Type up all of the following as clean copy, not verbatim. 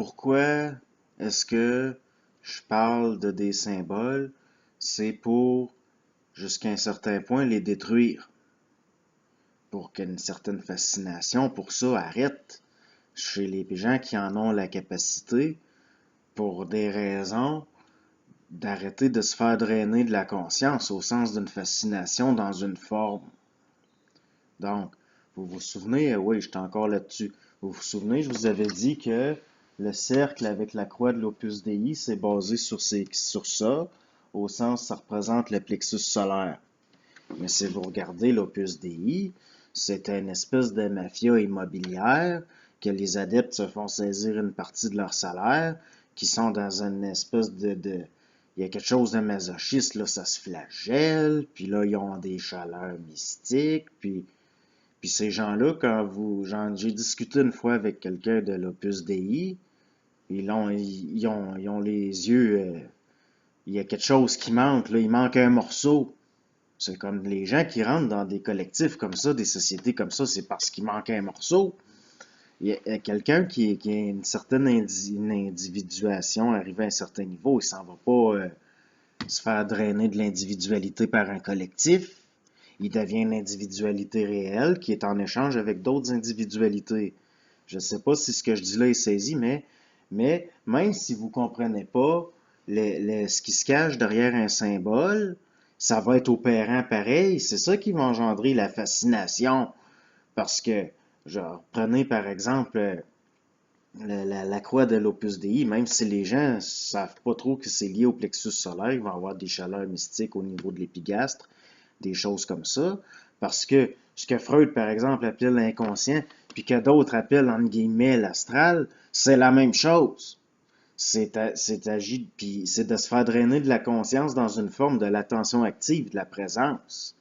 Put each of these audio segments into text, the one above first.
pourquoi est-ce que je parle de des symboles? C'est pour, jusqu'à un certain point, les détruire. Pour qu'une certaine fascination pour ça arrête chez les gens qui en ont la capacité, pour des raisons d'arrêter de se faire drainer de la conscience au sens d'une fascination dans une forme. Donc, vous vous souvenez, oui, j'étais encore là-dessus. Vous vous souvenez, je vous avais dit que le cercle avec la croix de l'Opus Dei, c'est basé sur ça, au sens ça représente le plexus solaire. Mais si vous regardez l'Opus Dei, c'est une espèce de mafia immobilière que les adeptes se font saisir une partie de leur salaire, qui sont dans une espèce il y a quelque chose de masochiste, là, ça se flagelle, puis là, ils ont des chaleurs mystiques, puis ces gens-là, j'ai discuté une fois avec quelqu'un de l'Opus Dei, ils ont les yeux, il y a quelque chose qui manque, là, il manque un morceau. C'est comme les gens qui rentrent dans des collectifs comme ça, des sociétés comme ça, c'est parce qu'il manque un morceau. Il y a quelqu'un qui a une certaine une individuation, arrivé à un certain niveau, il s'en va pas se faire drainer de l'individualité par un collectif. Il devient une individualité réelle qui est en échange avec d'autres individualités. Je ne sais pas si ce que je dis là est saisi, mais même si vous ne comprenez pas ce qui se cache derrière un symbole, ça va être opérant pareil. C'est ça qui va engendrer la fascination. Parce que, genre, prenez par exemple la croix de l'Opus Dei, même si les gens ne savent pas trop que c'est lié au plexus solaire, ils vont avoir des chaleurs mystiques au niveau de l'épigastre, des choses comme ça. Parce que ce que Freud, par exemple, appelle l'inconscient, puis que d'autres appellent, entre guillemets, l'astral, c'est la même chose. Puis c'est de se faire drainer de la conscience dans une forme de l'attention active, de la présence.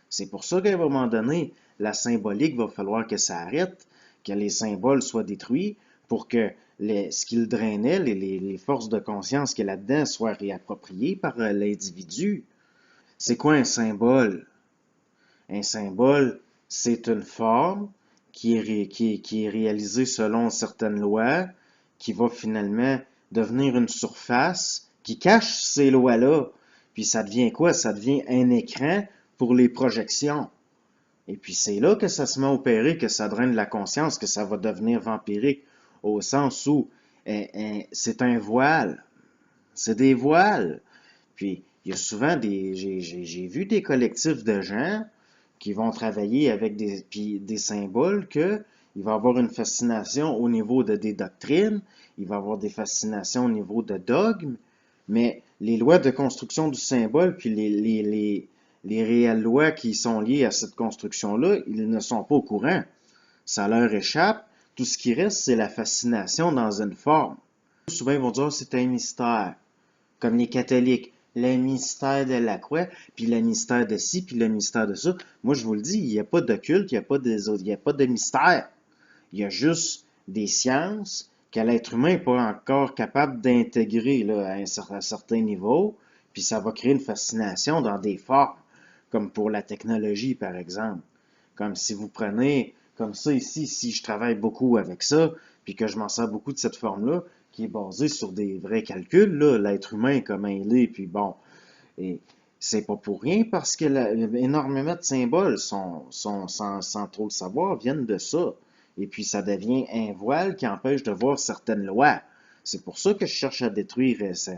C'est pour ça qu'à un moment donné, la symbolique va falloir que ça arrête, que les symboles soient détruits pour que ce qu'ils drainaient, les forces de conscience qu'il y a là-dedans, soient réappropriées par l'individu. C'est quoi un symbole? Un symbole, c'est une forme qui est réalisée selon certaines lois, qui va finalement devenir une surface qui cache ces lois-là. Puis ça devient quoi? Ça devient un écran pour les projections. Et puis c'est là que ça se met à opérer, que ça draine la conscience, que ça va devenir vampirique, au sens où c'est un voile. C'est des voiles. Puis il y a souvent j'ai vu des collectifs de gens qui vont travailler avec des symboles que il va avoir une fascination au niveau des doctrines, il va avoir des fascinations au niveau de dogmes, mais les lois de construction du symbole, puis les réelles lois qui sont liées à cette construction-là, ils ne sont pas au courant. Ça leur échappe. Tout ce qui reste, c'est la fascination dans une forme. Souvent, ils vont dire, c'est un mystère. Comme les catholiques, le mystère de la croix, puis le mystère de ci, puis le mystère de ça. Moi, je vous le dis, il n'y a pas d'occulte, il n'y a pas de mystère. Il y a juste des sciences que l'être humain n'est pas encore capable d'intégrer là, à un certain niveau, puis ça va créer une fascination dans des formes, comme pour la technologie, par exemple. Comme si vous prenez, comme ça ici, si je travaille beaucoup avec ça, puis que je m'en sers beaucoup de cette forme-là, qui est basée sur des vrais calculs, là, l'être humain, comment il est, puis bon, et c'est pas pour rien parce que énormément de symboles sans trop le savoir, viennent de ça. Et puis ça devient un voile qui empêche de voir certaines lois. C'est pour ça que je cherche à détruire ça.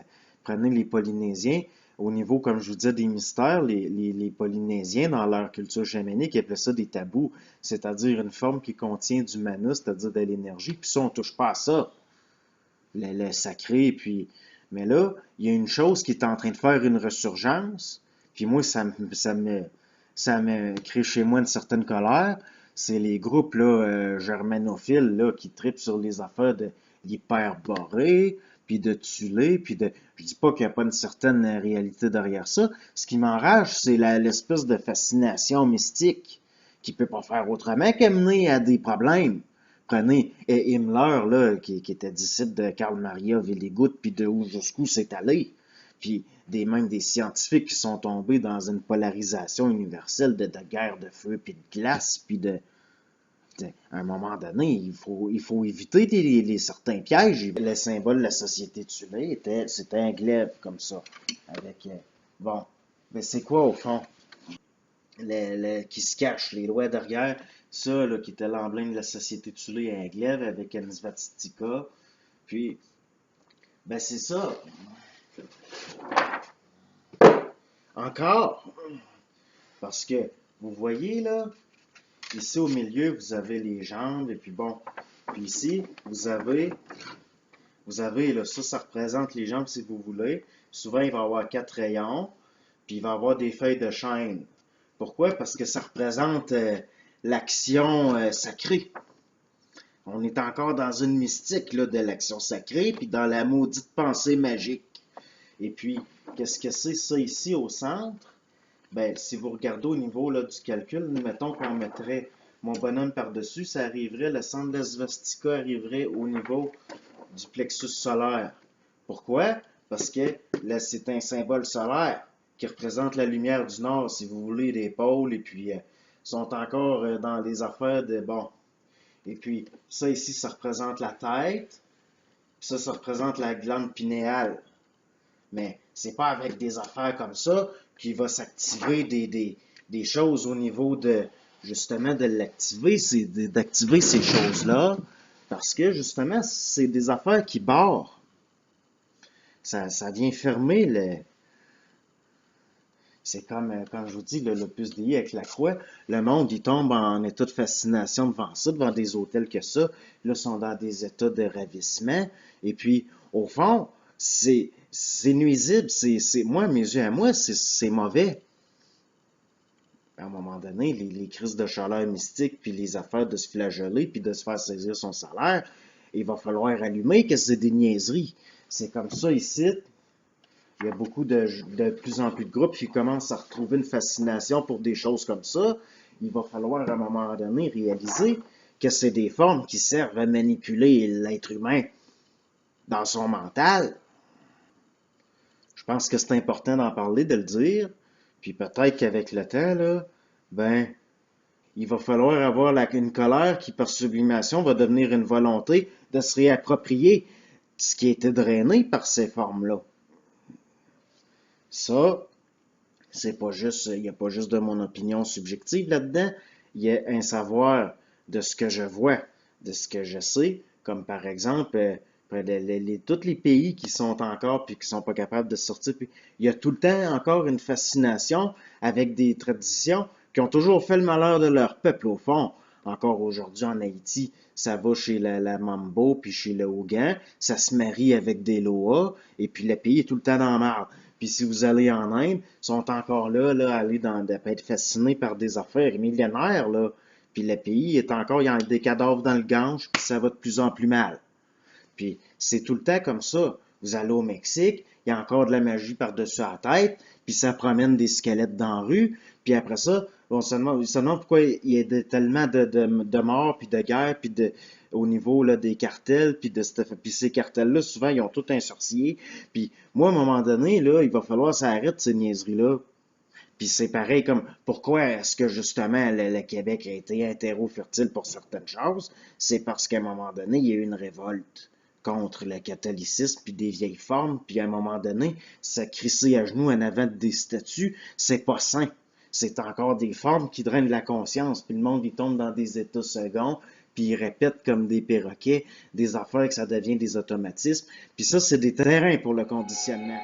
Prenez les Polynésiens, au niveau, comme je vous disais, des mystères, les Polynésiens, dans leur culture chamanique, appellent ça des tabous, c'est-à-dire une forme qui contient du mana, c'est-à-dire de l'énergie, puis ça, on touche pas à ça, le sacré, puis... Mais là, il y a une chose qui est en train de faire une resurgence, puis moi, ça me crée chez moi une certaine colère, c'est les groupes là, germanophiles là, qui tripent sur les affaires de l'hyperborée, puis de Tulé, puis de... Je dis pas qu'il n'y a pas une certaine réalité derrière ça. Ce qui m'enrage, c'est l'espèce de fascination mystique qui peut pas faire autrement qu'amener à des problèmes. Prenez Himmler, là, qui était disciple de Karl Maria Villegut, puis de où jusqu'où c'est allé. Puis même des scientifiques qui sont tombés dans une polarisation universelle de guerre de feu, puis de glace, puis de... À un moment donné, il faut éviter certains pièges. Le symbole de la société tuée c'était un glaive comme ça. Avec, bon, mais c'est quoi au fond? Qui se cache, les doigts derrière, ça là, qui était l'emblème de la société tuée, un glaive avec une svatstika. Puis, ben c'est ça. Encore, parce que vous voyez là, ici au milieu, vous avez les jambes, et puis bon, puis ici, vous avez là, ça représente les jambes si vous voulez. Souvent, il va y avoir 4 rayons, puis il va y avoir des feuilles de chêne. Pourquoi? Parce que ça représente l'action sacrée. On est encore dans une mystique là, de l'action sacrée, puis dans la maudite pensée magique. Et puis, qu'est-ce que c'est ça ici au centre? Ben, si vous regardez au niveau là, du calcul, mettons qu'on mettrait mon bonhomme par-dessus, ça arriverait, le centre de la svastika arriverait au niveau du plexus solaire. Pourquoi? Parce que là, c'est un symbole solaire qui représente la lumière du nord, si vous voulez, des pôles, et puis sont encore dans les affaires de, bon. Et puis, ça ici, ça représente la tête, puis ça représente la glande pinéale. Mais c'est pas avec des affaires comme ça qu'il va s'activer des choses au niveau de, justement, de l'activer, d'activer ces choses-là, parce que, justement, c'est des affaires qui barrent. Ça vient fermer le... C'est comme je vous dis, l'Opus Dei avec la croix, le monde, il tombe en état de fascination devant ça, devant des hôtels que ça. Là, ils sont dans des états de ravissement. Et puis, au fond, c'est nuisible. Moi, mes yeux à moi, c'est mauvais. À un moment donné, les crises de chaleur mystique, puis les affaires de se flageller, puis de se faire saisir son salaire, il va falloir allumer que c'est des niaiseries. C'est comme ça ici. Il y a beaucoup de plus en plus de groupes qui commencent à retrouver une fascination pour des choses comme ça. Il va falloir à un moment donné réaliser que c'est des formes qui servent à manipuler l'être humain dans son mental. Je pense que c'est important d'en parler, de le dire. Puis peut-être qu'avec le temps, là, ben, il va falloir avoir une colère qui, par sublimation, va devenir une volonté de se réapproprier ce qui a été drainé par ces formes-là. Ça, c'est pas juste, il n'y a pas juste de mon opinion subjective là-dedans, il y a un savoir de ce que je vois, de ce que je sais, comme par exemple, tous les pays qui sont encore puis qui sont pas capables de sortir, puis il y a tout le temps encore une fascination avec des traditions qui ont toujours fait le malheur de leur peuple au fond. Encore aujourd'hui en Haïti, ça va chez la Mambo puis chez le Hogan, ça se marie avec des Loas, et puis le pays est tout le temps dans la marde. Puis si vous allez en Inde, ils sont encore là, aller être fascinés par des affaires millénaires, là. Puis le pays est encore, il y a des cadavres dans le Gange, puis ça va de plus en plus mal. Puis c'est tout le temps comme ça. Vous allez au Mexique, il y a encore de la magie par-dessus la tête, puis ça promène des squelettes dans la rue, puis après ça, on se demande pourquoi il y a tellement de morts, puis de guerres, puis au niveau là, des cartels, puis ces cartels-là, souvent, ils ont tout un sorcier. Puis moi, à un moment donné, là, il va falloir s'arrêter ces niaiseries-là. Puis c'est pareil comme pourquoi est-ce que justement le Québec a été un terreau fertile pour certaines choses? C'est parce qu'à un moment donné, il y a eu une révolte contre le catholicisme puis des vieilles formes, puis à un moment donné, ça crissait à genoux en avant des statues, c'est pas sain. C'est encore des formes qui drainent la conscience, puis le monde il tombe dans des états seconds, puis il répète comme des perroquets des affaires que ça devient des automatismes. Puis ça, c'est des terrains pour le conditionnement.